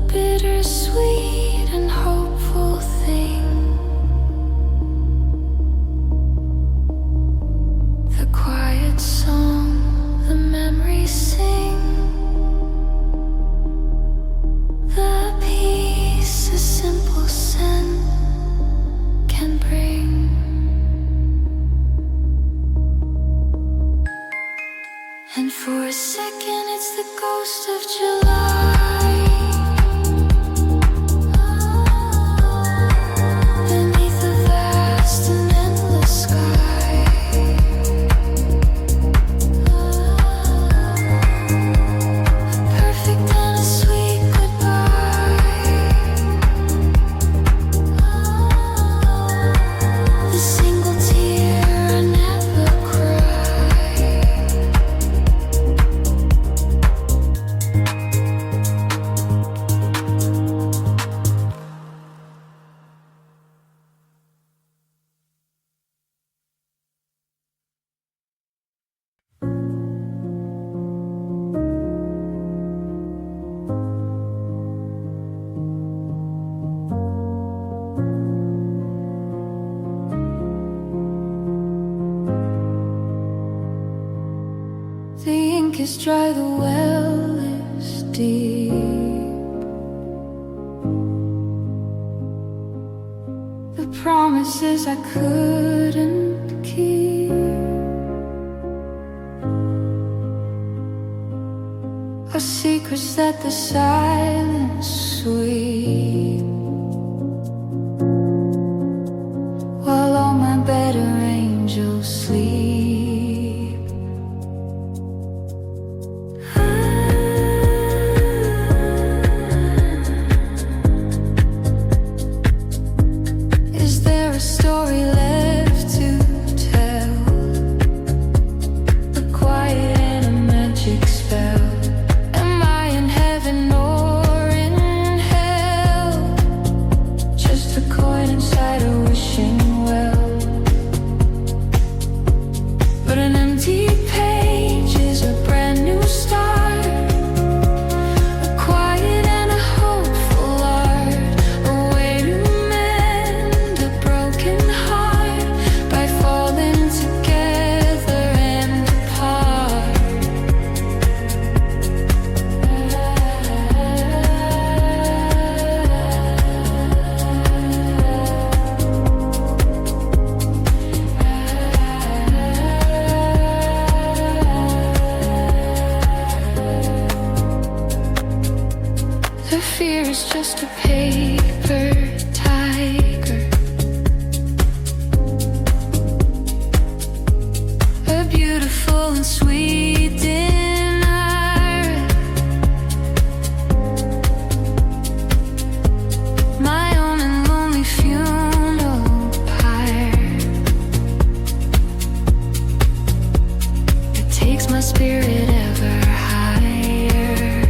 bittersweet and hopeful thing. The quiet song the memories sing. The peace a simple scent can bring. And for a second it's the ghost of July. Beneath a vast and endless sky. Perfect and a sweet goodbye. The single tear I never cry. The ink is dry, the well is deep. The promises I couldn't keep are secrets that the silence sweep. While all my better angels sleep. Is there a story left to tell? A quiet and a magic spell. Am I in heaven or in hell? Just a coin inside a wishing well. But an empty page is a brand new start. A quiet and a hopeful art. A way to mend a broken heart by falling together and apart. The fear is just a paper tiger. A beautiful and sweet dinner. My own and lonely funeral pyre. It takes my spirit ever higher.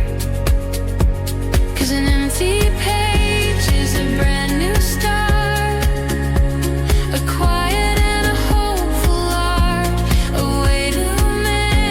'Cause an empty page is a brand new start. A quiet and a hopeful art. A way to mend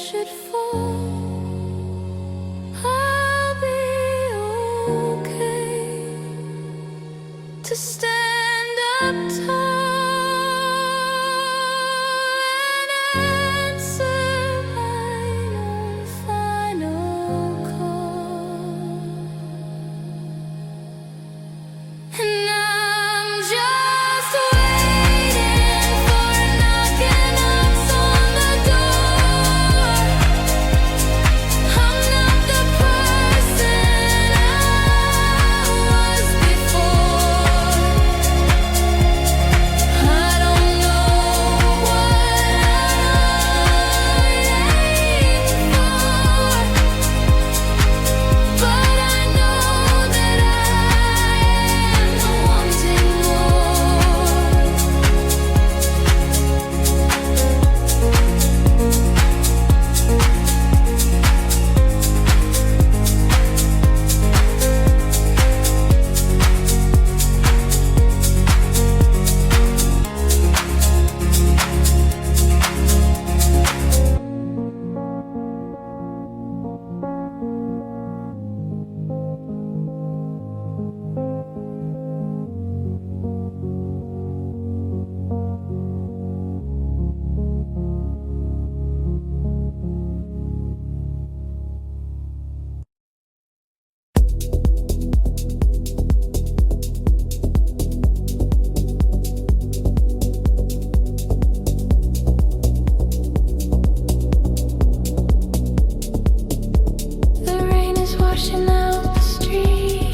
should fall, I'll be okay to stand up tall and answer my final call. And I'm just waiting for a knocking knocks on the door. I'm not the person I was before. I don't know what I'm aiming for, but I know that I am wanting the rain is washing out the street.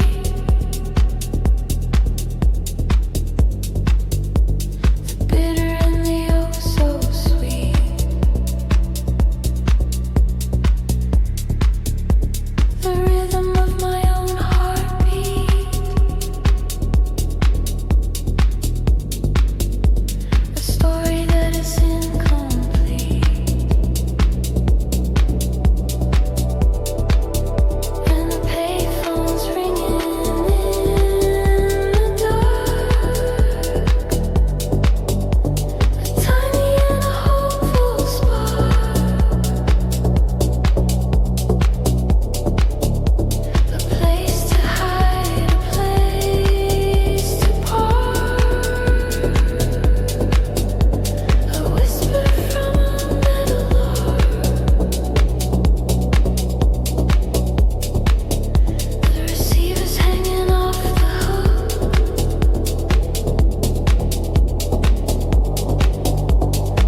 The bitter and the oh so sweet. The rhythm of my own heartbeat. A story that is incomplete. And the payphone's ringing in the dark. A tiny and a hopeful spark. A place to hide, a place to park. A whisper from a metal heart. The receiver's hanging off the hook.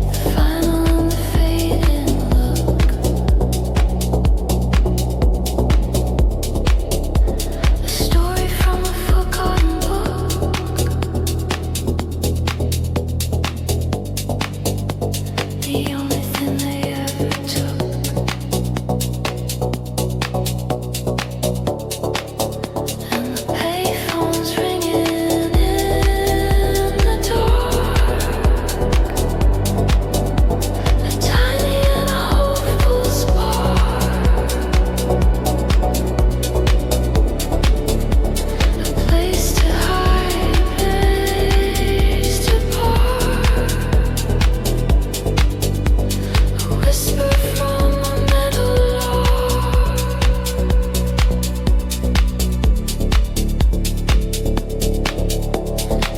The final and the fading look. A story from a forgotten book. The only thing they ever took. And the payphone's ringing in the dark. A tiny and a hopeful spark. A place to hide, a place to park. A whisper from a metal heart.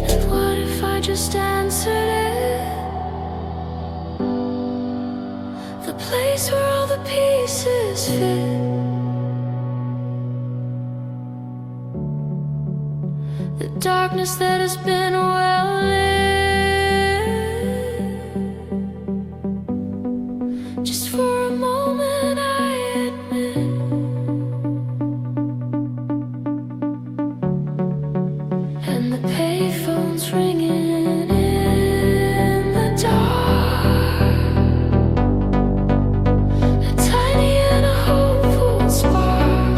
And what if I just answered it? The place where all the pieces fit. The darkness that has been well lit. Just for a moment, I admit. And the payphone's ringing in the dark. A tiny and a hopeful spark.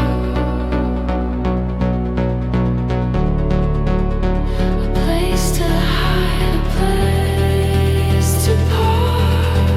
A place to hide, a place to park.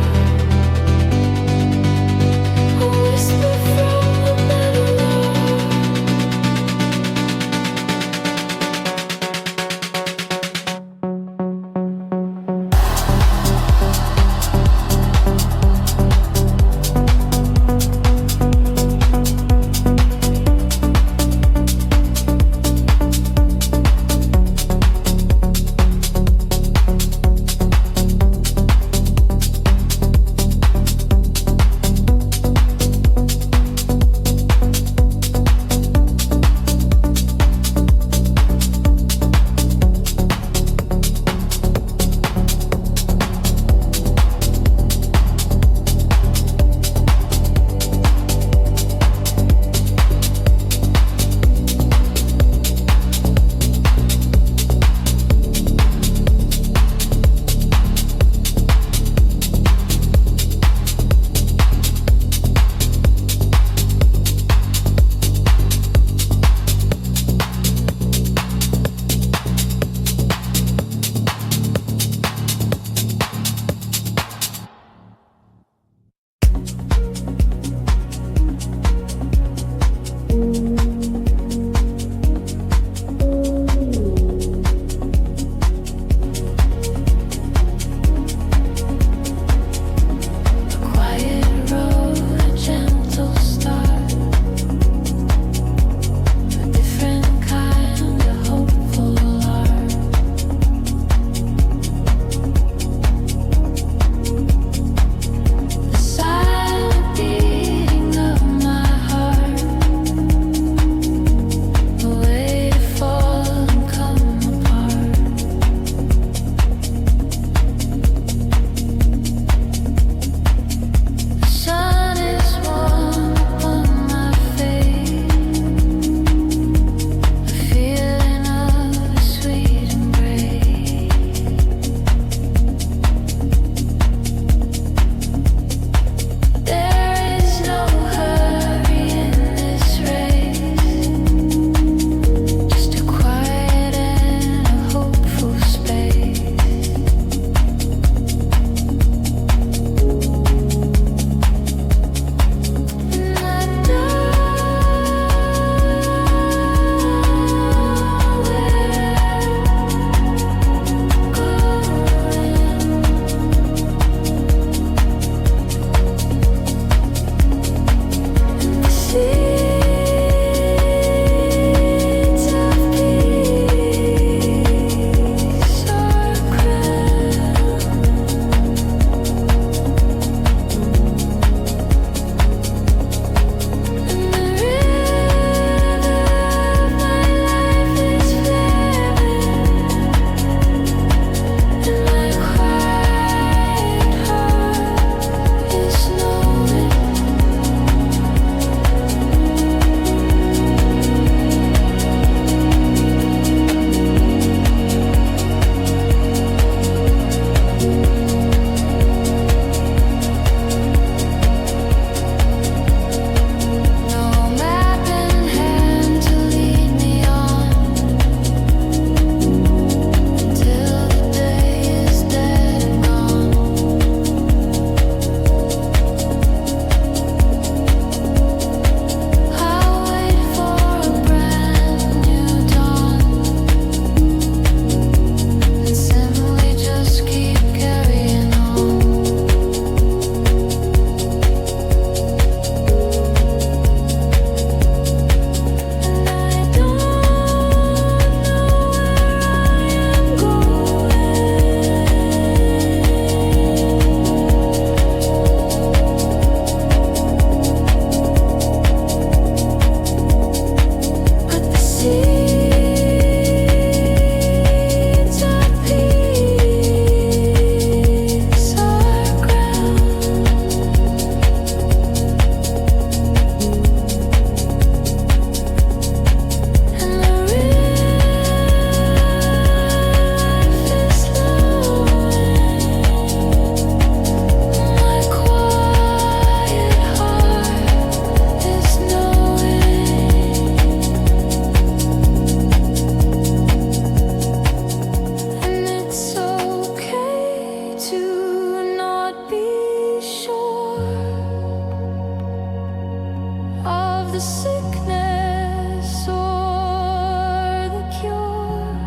the sickness or the cure.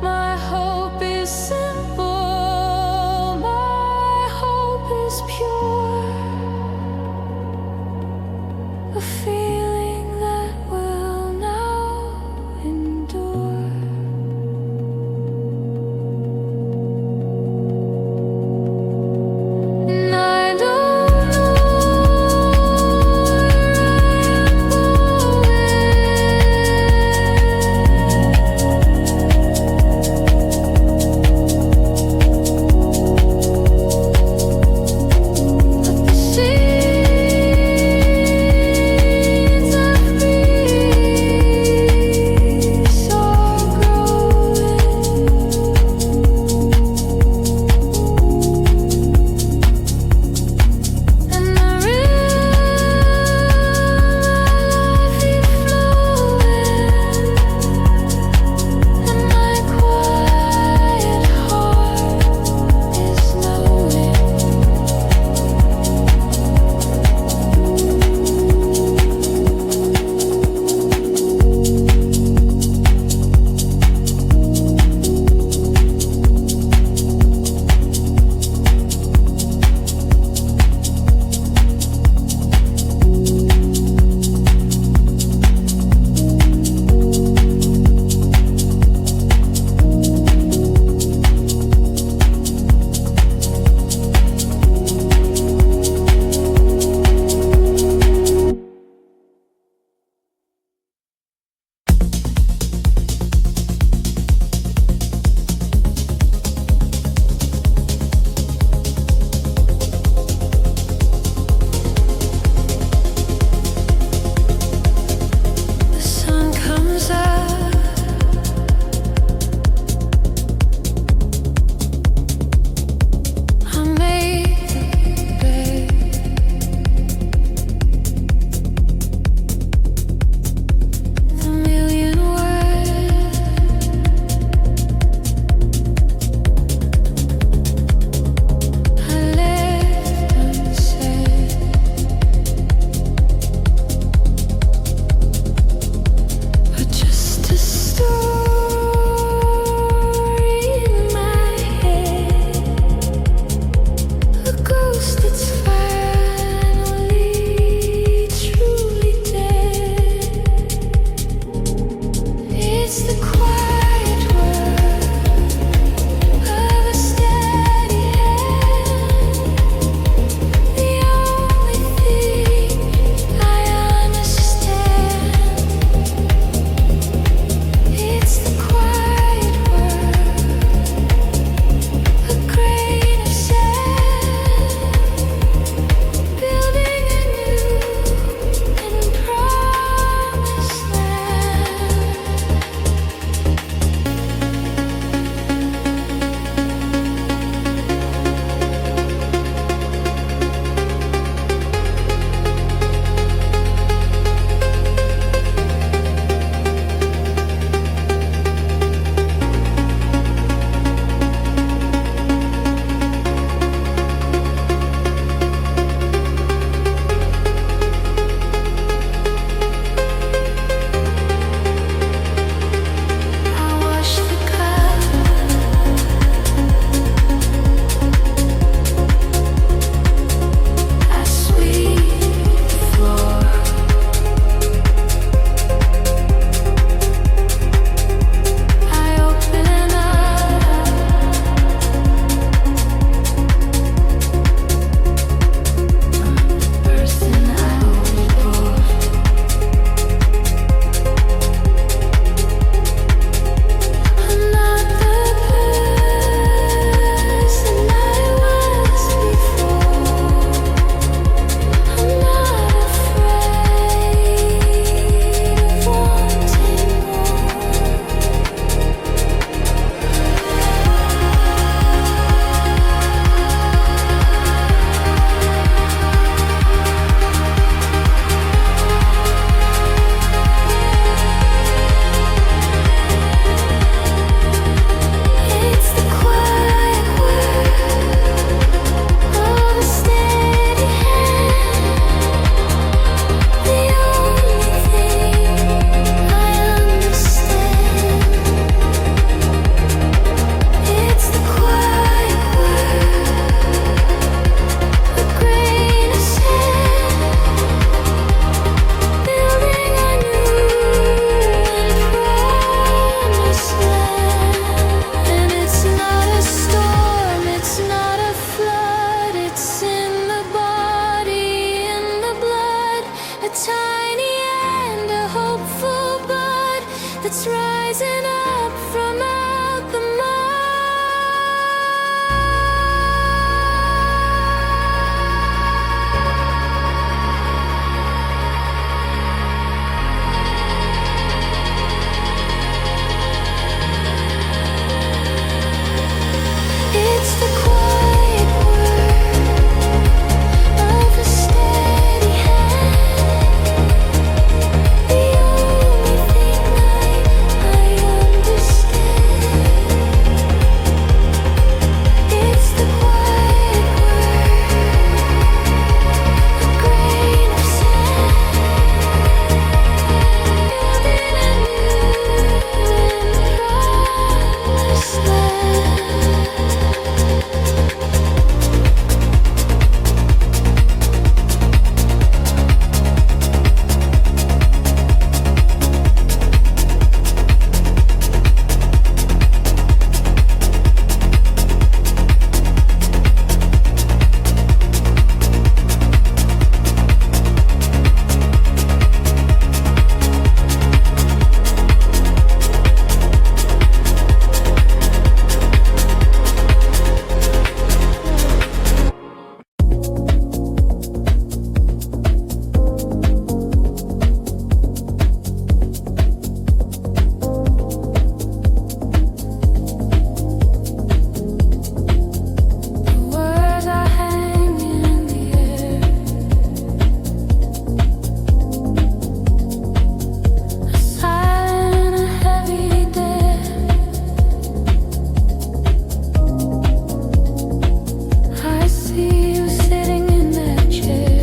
My hope is simple, my hope is pure. A feeling that will now endure. And I don't know where I am going. It's rising up from out the It's the quiet word of a steady hand. The only thing I understand. It's the quiet word, a grain of sand, building a new and promised land. Words are hanging in the air, a silent and a heavy dare. I see you sitting in that chair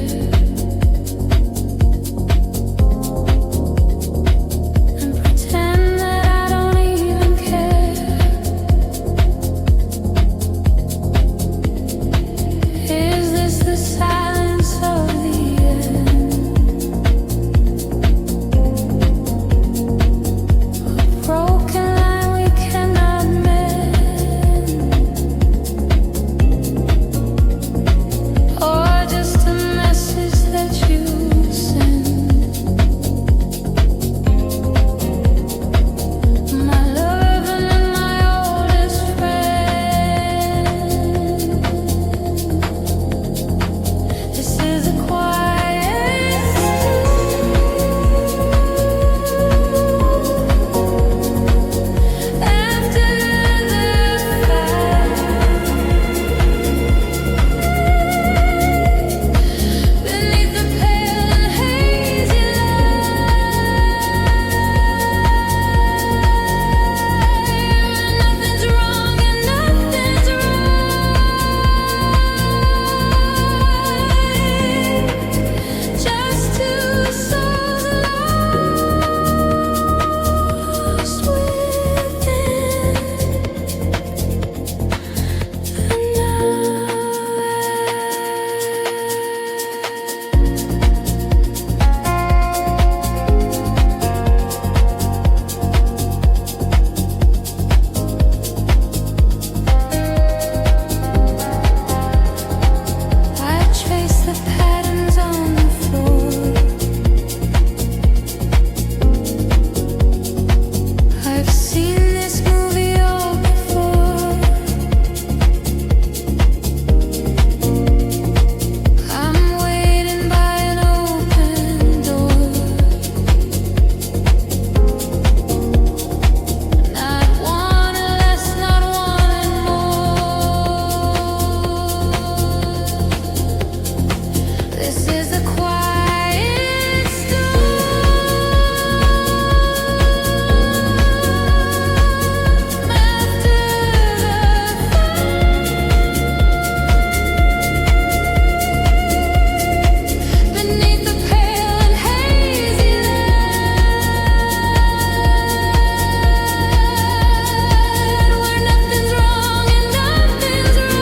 and pretend that I don't even care. Is this the silence of the end? A broken line we cannot mend, or just a message that you send? My love and my oldest friend. This is a quiet storm after the fight. Beneath the pale and hazy light, nothing's wrong and nothing's right. Just two souls lost within the night. I trace the patterns on the floor. I've seen this movie all before. I'm waiting by an open door. Not wanting less, not wanting more. This is a quiet storm after the fight. Beneath the pale and hazy light, where nothing's wrong and nothing's right.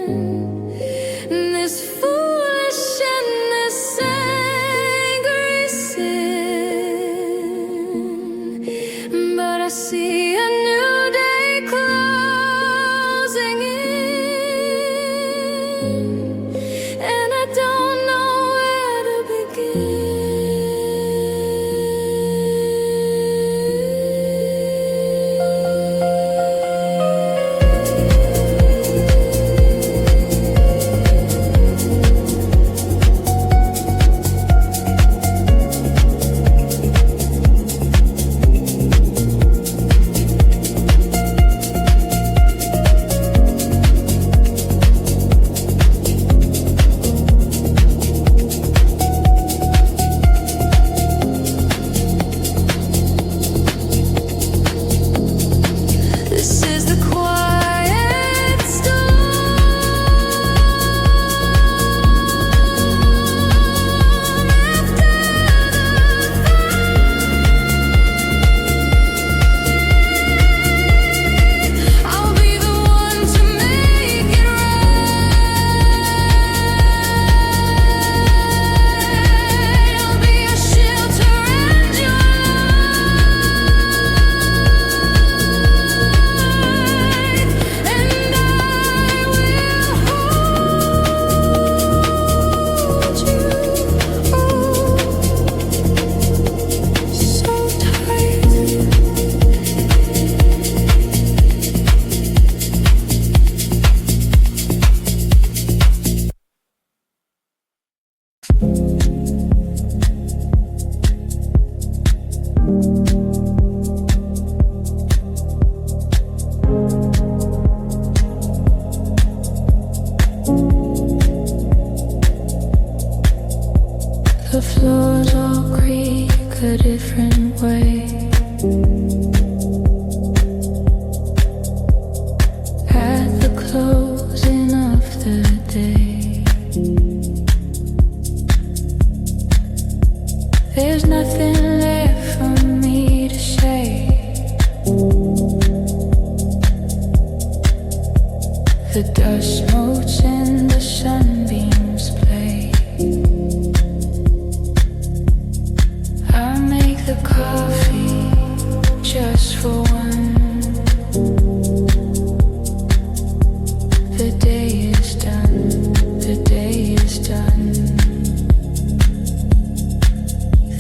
This foolish and this angry sin, but I see a new day closing in, and I don't know where to begin. This is the quiet storm after the fight. I'll be the one to make it right. I'll be your shelter and your light, and I will hold you so tight. The floors all creak a different way. At the closing of the day, there's nothing left for me to say. The dust motes and the sunbeams play. I make the coffee just for one. The day is done, the day is done.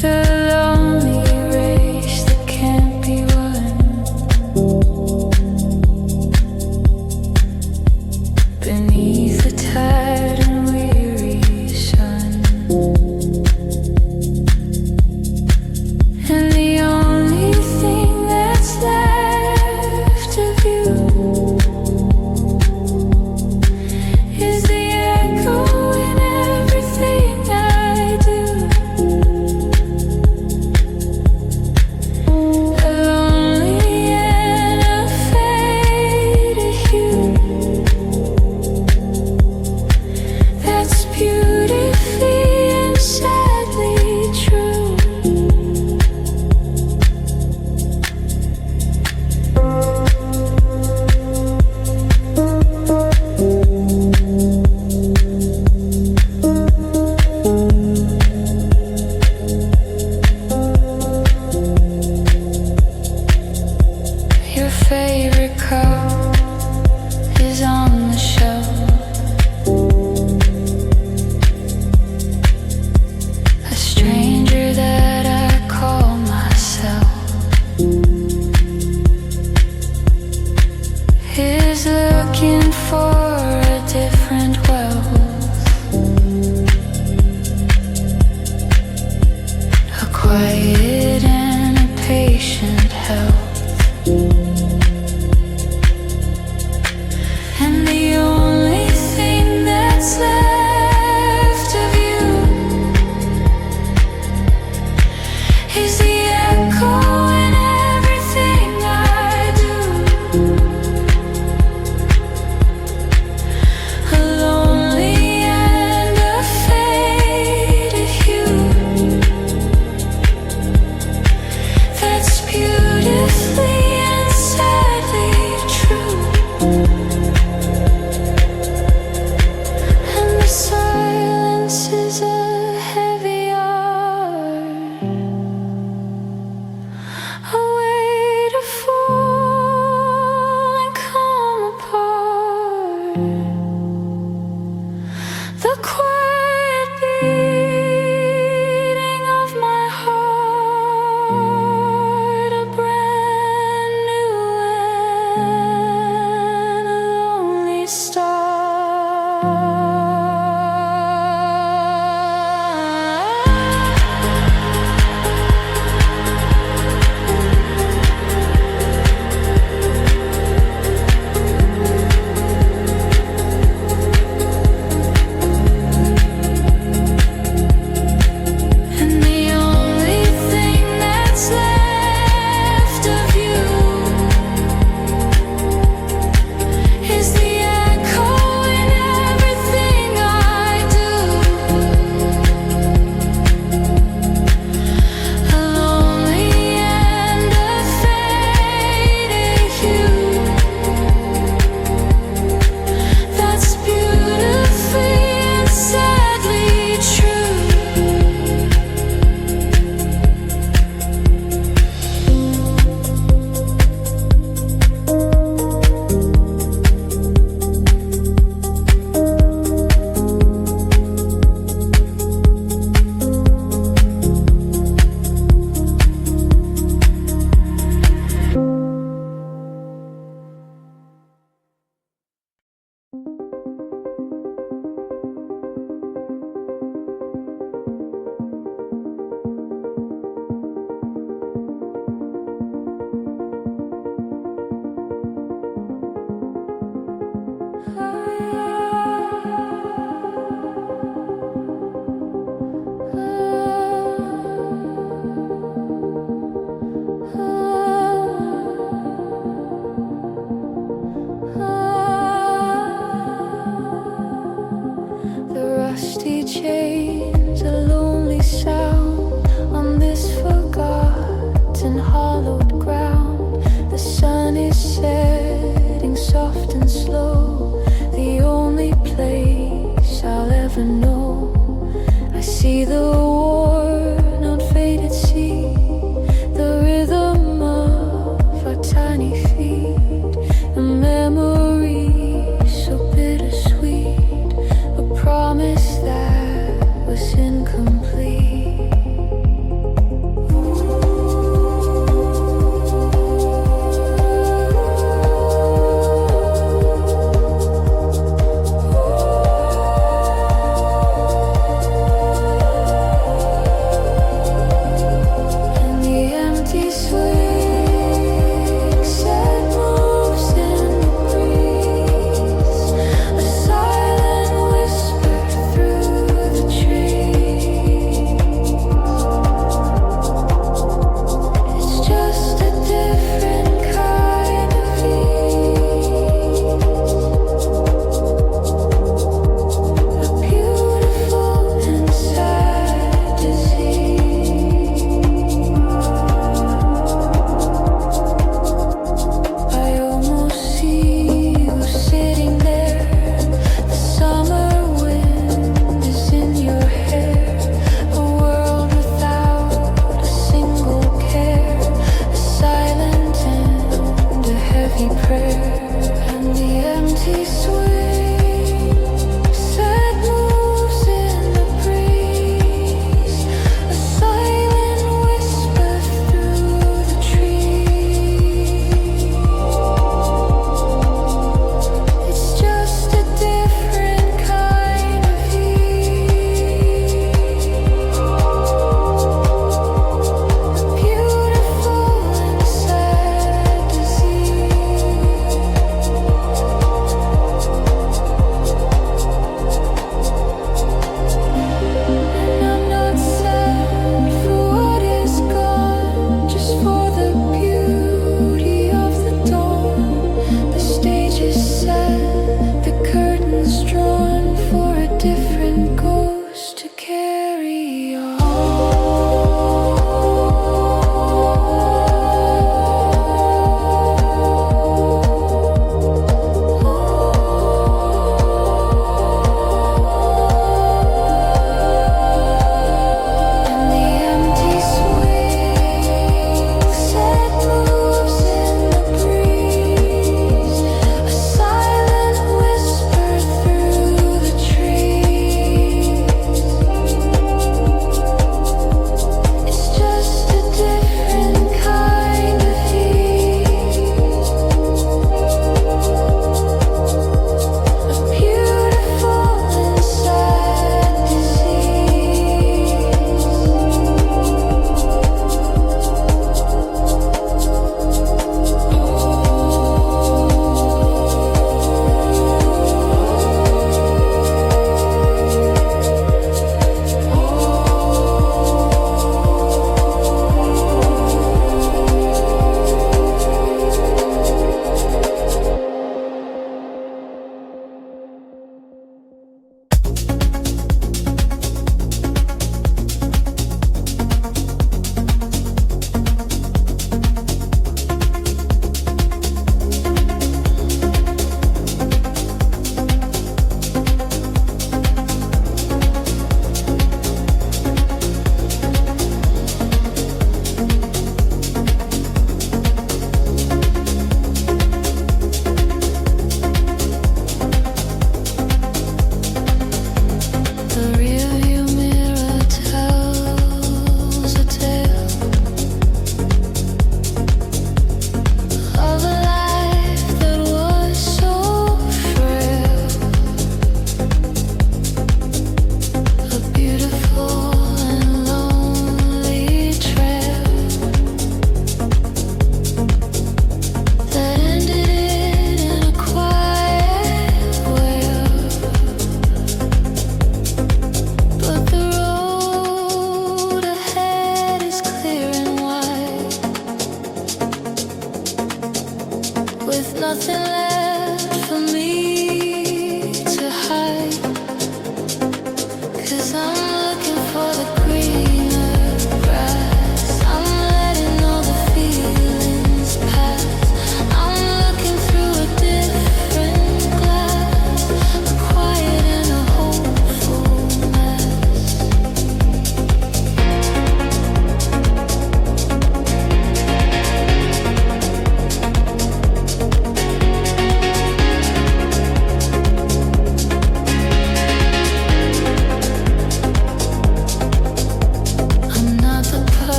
The lonely race that can't be won beneath the tired and weary sun. And the only thing that's left of you is the echo in everything I do. A lonely and a faded hue. soft and slow, the only place I'll ever know. I see the worn, unfaded sea, the rhythm of our tiny feet, a memory so bittersweet, a promise that was incomplete.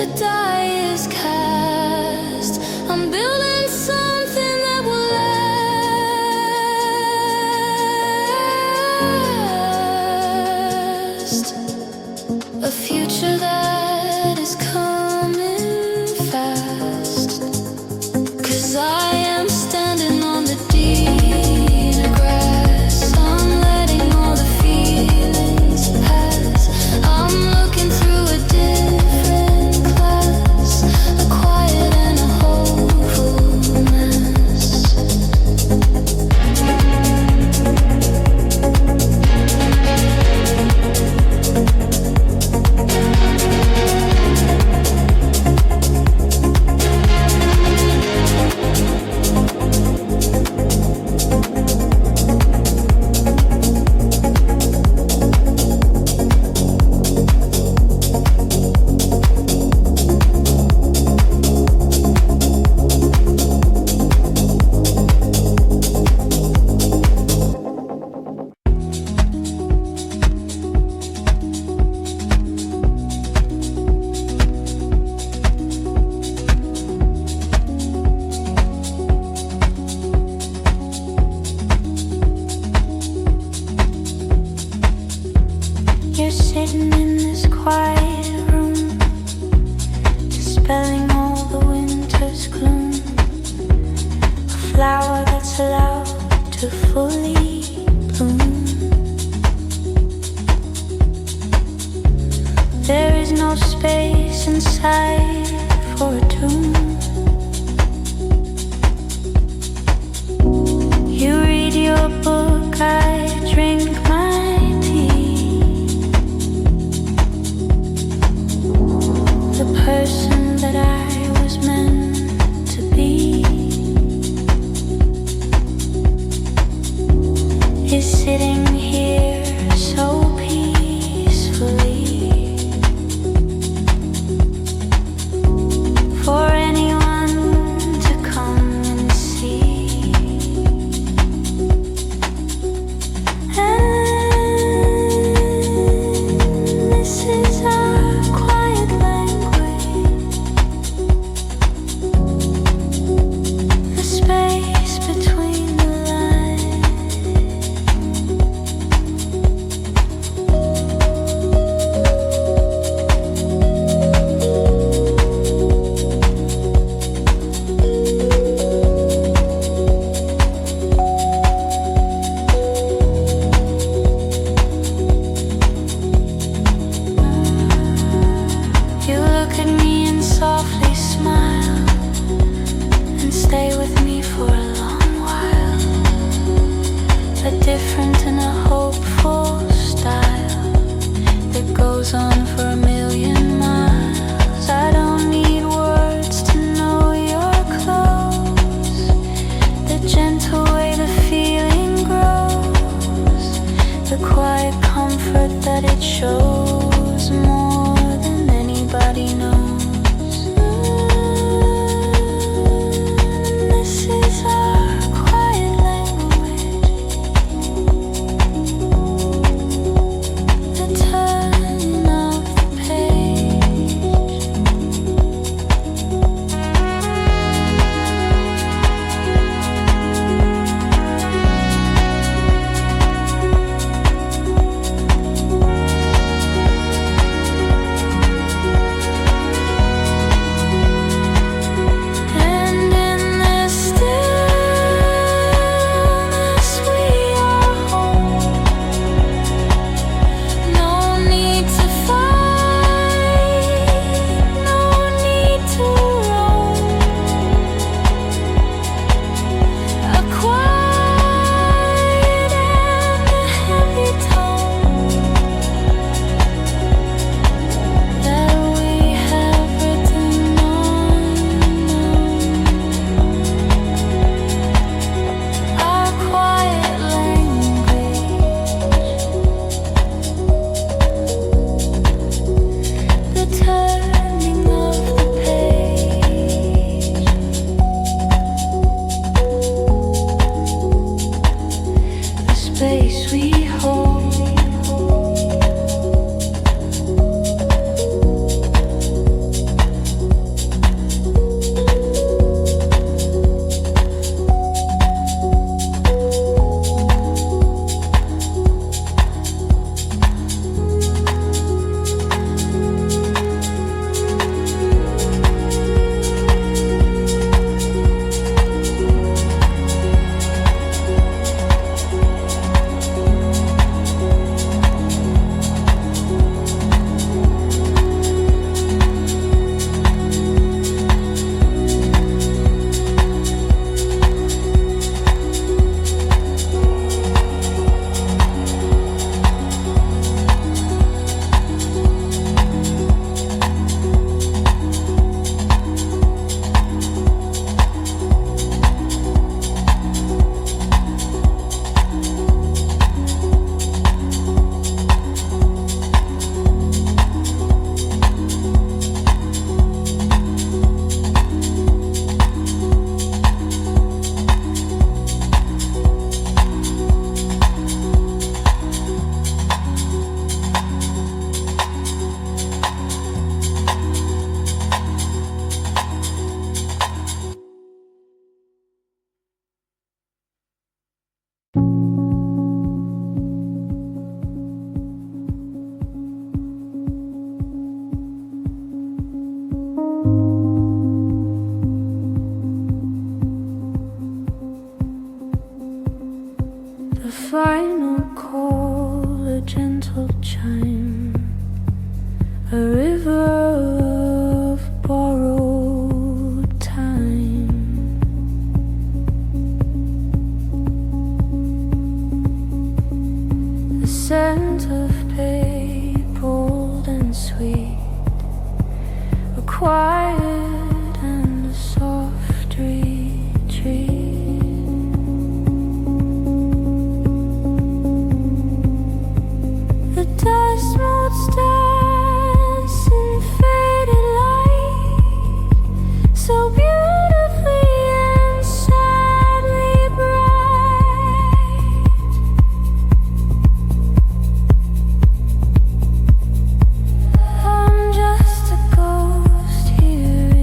the die is cast. I'm building something that will last. A future that is coming fast. 'Cause I am standing on the deep grass. I'm letting all the feelings pass. I'm looking through a different glass, a quiet and a hopefulness. You're sitting in this quiet room, dispelling all the winter's gloom. A flower that's allowed to fully bloom. There is no space inside for a tomb. You read your book, I drink my tea. The person that I was meant to be is sitting here so peacefully. For anyone to come and see. And this is our quiet language, the space between the lines. You look at me and softly smile and stay with me for a long while. A different and a hopeful style that goes on for a million miles. I don't need words to know you're close. The gentle way the feeling grows, the quiet comfort that it shows, more than anybody knows. This is our quiet language, the turning of the page. scent of pain, bold and sweet, a quiet and a soft retreat. The dust motes dance in faded light, so beautifully and sadly bright. I'm just a ghost here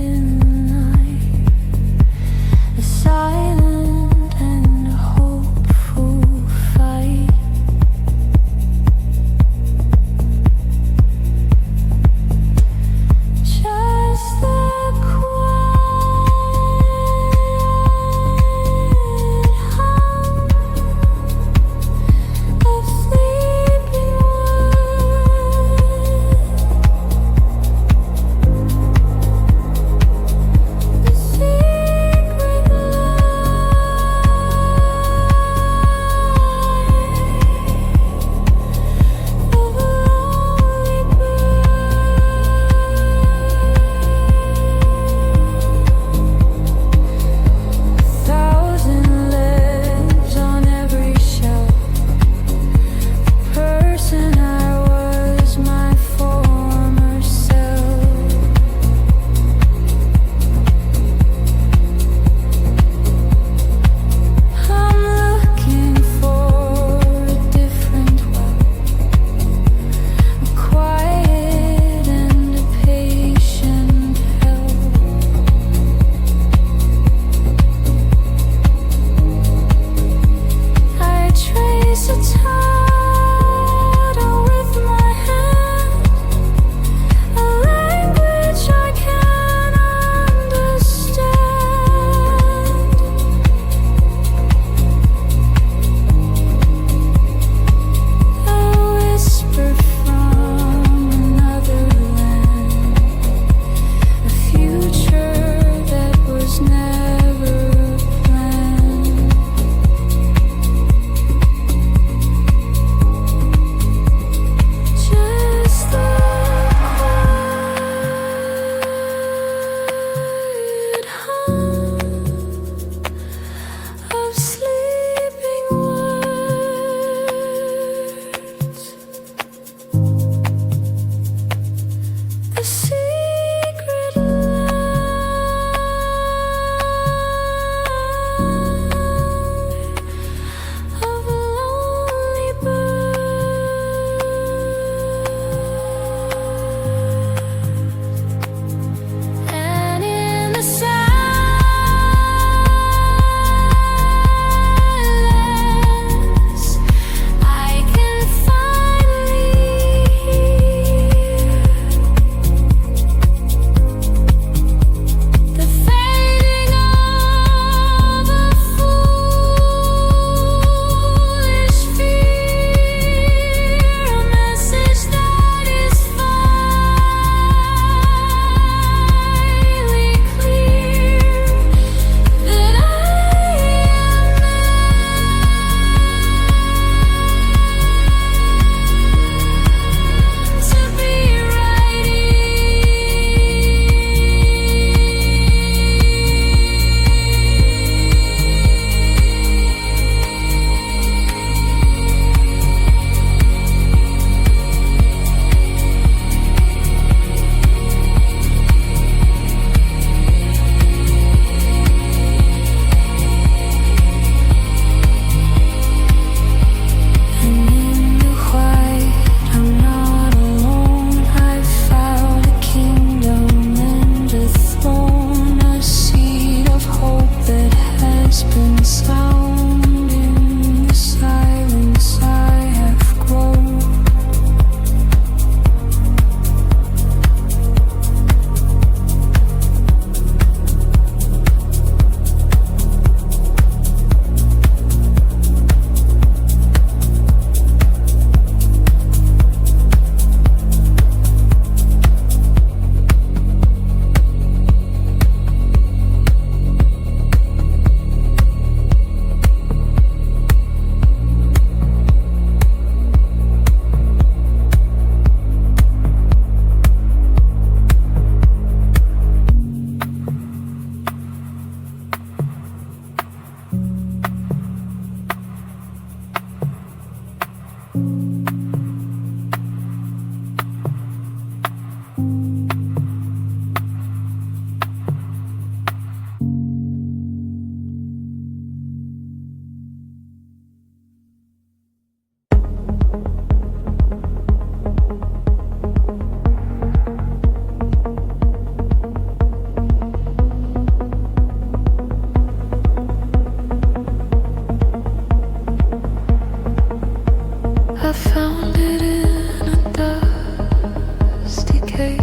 I found it in a dusty case,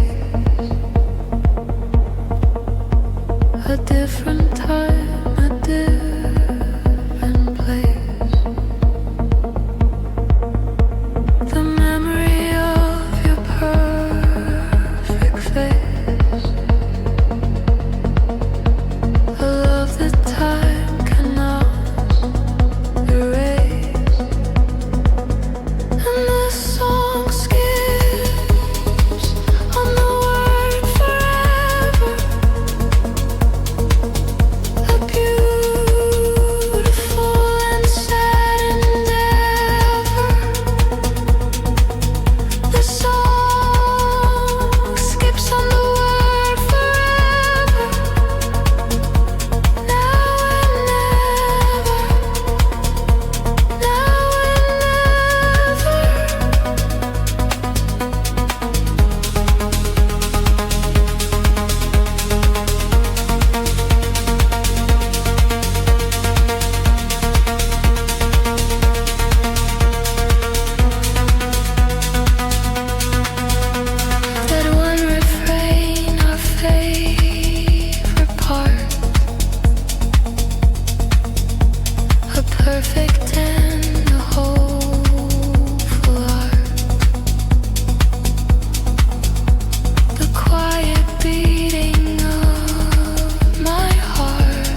a different time, a different place. The memory of your perfect face, a love that time cannot erase. And the song skips on the word forever, a beautiful and sad endeavor. The song skips on the word forever, now and never, now and never. That one refrain, our favorite part, a perfect and a hopeful art. The quiet beating of my heart,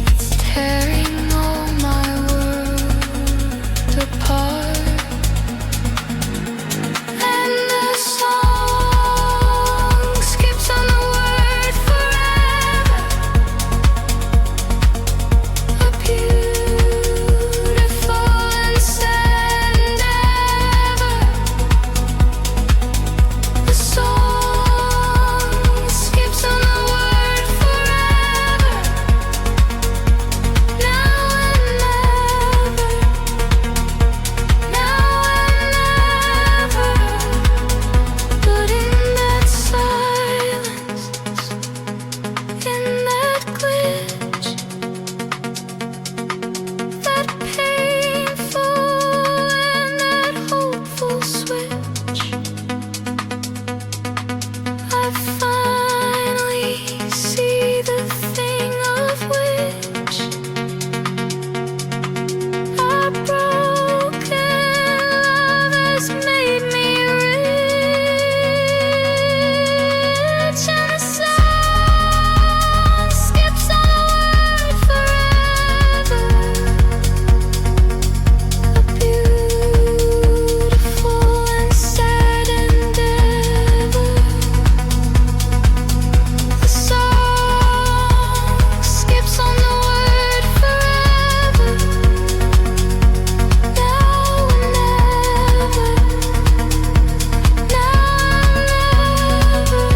it's tearing all my world apart. And the song skips on the word forever, a beautiful and sad endeavor. The song skips on the word forever, now and never, now and never. But in that silence, in that glitch, that painful and that hopeful switch, I finally see the thing of which our broken love has made me rich. And the song skips on the word forever, a beautiful and sad endeavor. The song skips on the word forever, now and never, now and never.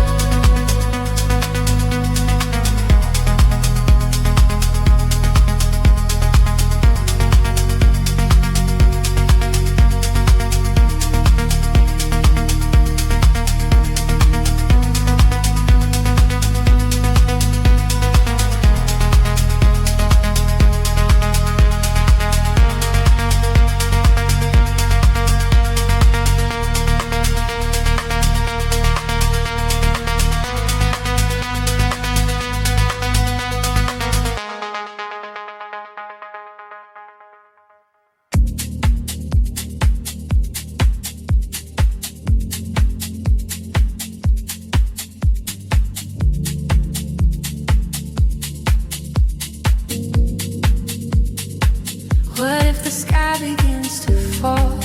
What if the sky begins to fall?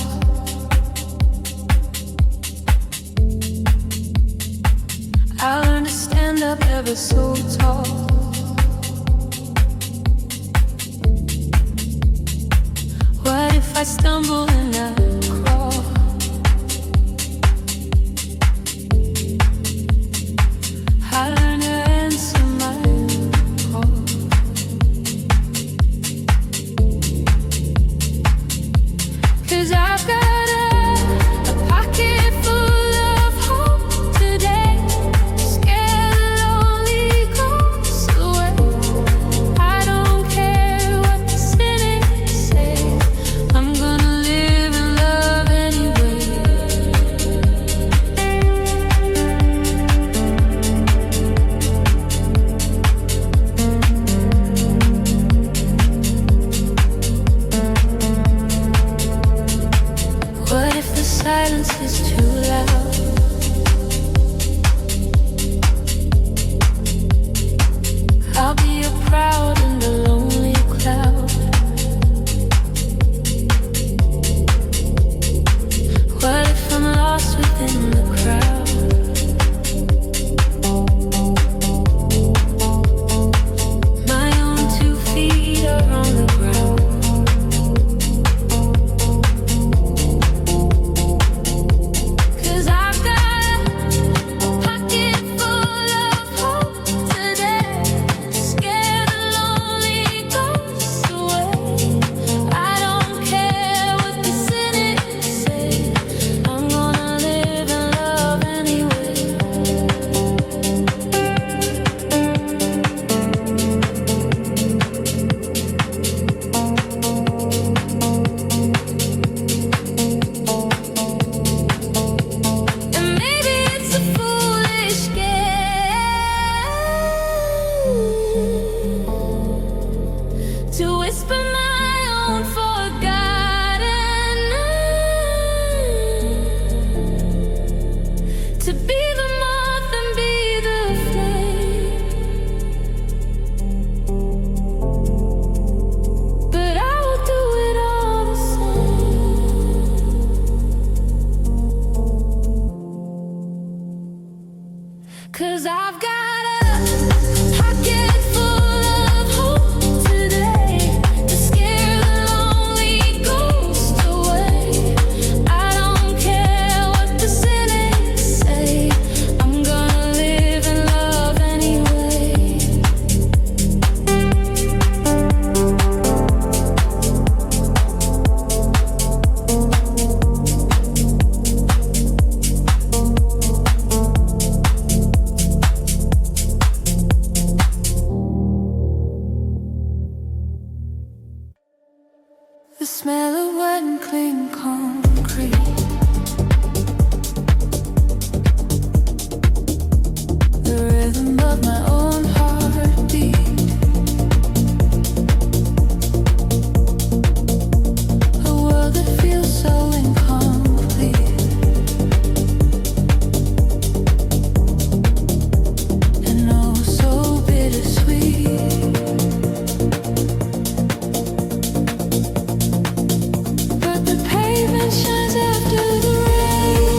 I'll learn to stand up ever so tall. I stumble and I crawl. I learn to answer my call. 'Cause I've got a pocket full of hope today. Scared the lonely goes away. I don't care what the cynics say. I'm gonna live and love anyway. What if the silence is too loud? I'll be a proud and a lonely cloud. What if I'm lost within the crowd? My own 2 feet are on the ground. 'Cause I've got a pocket full of hope today. Scare the lonely ghosts away. I don't care what the cynics say. I'm gonna live and love anyway. And maybe it's a foolish game to whisper my own forgotten name, to be the moth and be the flame. But I will do it all the same. 'Cause I've got a pocket full of hope today to scare the lonely ghosts away. I don't care what the cynics say. I'm gonna live and love anyway. The smell of wet and clean concrete. The rhythm of my own heartbeat. A world that feels so incomplete. And oh, so bittersweet. But the pavement shines after the rain.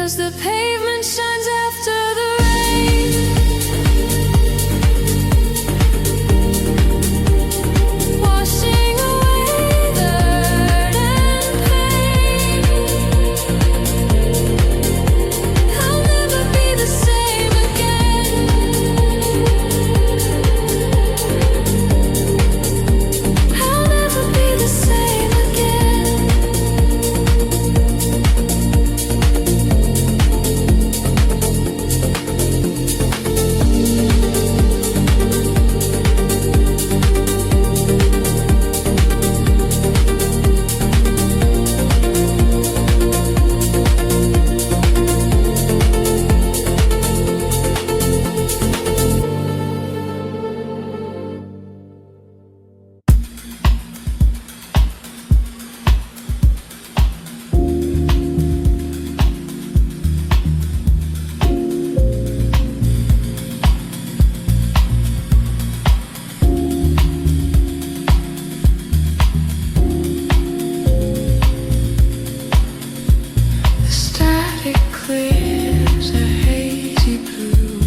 'cause the pavement shines after the rain. Washing away dirt and pain. I'll never be the same again. I'll never be the same again. Clears a hazy blue,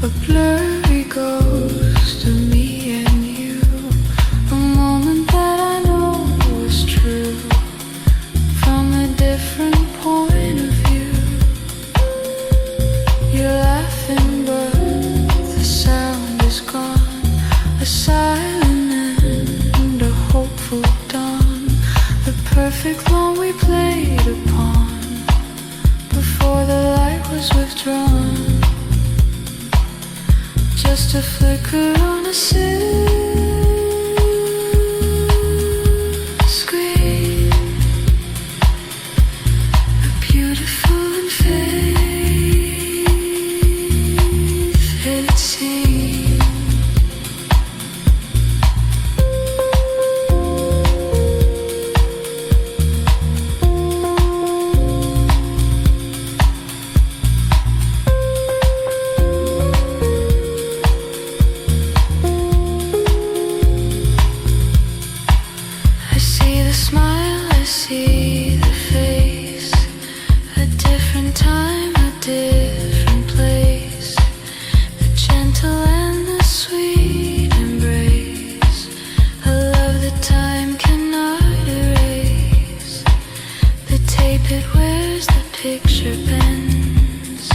a blurry ghost of me and you. A moment that I know was true from a different point of view. You're laughing but the sound is gone. A silent end, a hopeful dawn. The perfect one we played upon before the light was withdrawn. Just a flicker on a silk screen, a beautiful and faith-hid scene. I see the smile, I see the face, a different time, a different place, the gentle and the sweet embrace, a love that time cannot erase. The tape it wears, the picture bends,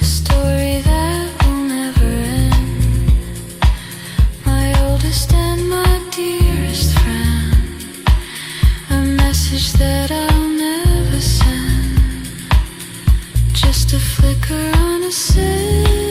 a story that will never end. My oldest and my dearest friend, a message that I'll never send. Just a flicker on a silk